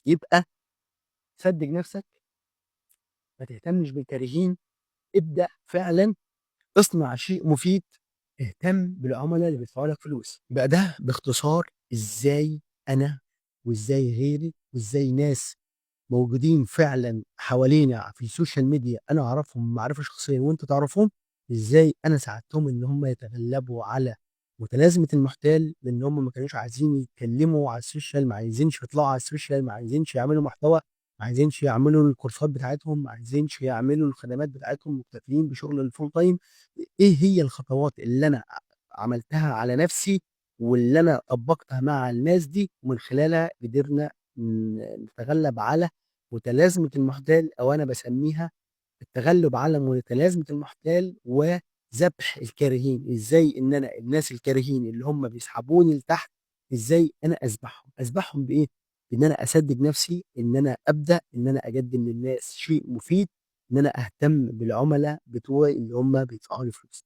يبقى صدّق نَفْسك، ما تهتمش بالكارهين، ابدأ فعلًا اصنع شيء مفيد، اهتم بالعُملا اللي بيدفعوا لك فلوس. يبقى ده باختصار إزاي أنا وإزاي غيري وإزاي ناس موجودين فعلًا حوالينا في السوشيال ميديا أنا أعرفهم معرفة شخصية وأنت تعرفهم، إزاي أنا ساعدتهم إن هم يتغلبوا على متلازمة المحتال، لإن هم ما كانوش عايزين يتكلموا على السوشيال، ما عايزينش يطلعوا على السوشيال، ما عايزينش يعملوا محتوى، ما عايزينش يعملوا الكورسات بتاعتهم، ما عايزينش يعملوا الخدمات بتاعتهم، مكتفيين بشغل الfull time. إيه هي الخطوات اللي أنا عملتها على نفسي واللي أنا طبّقتها مع الناس دي، ومن خلالها قدرنا نتغلب على متلازمة المحتال، أو أنا باسميها التغلب على متلازمة المحتال وذبح الكارهين. إزاي إن أنا الناس الكارهين اللي هم بيسحبوني لتحت، إزاي أنا أذبحهم. أذبحهم بإيه؟ بإن أنا أصدق نفسي، إن أنا أبدأ إن أنا أقدم للناس شيء مفيد، إن أنا أهتم بالعملاء بتوعي اللي هم بيدفعوا لي فلوس.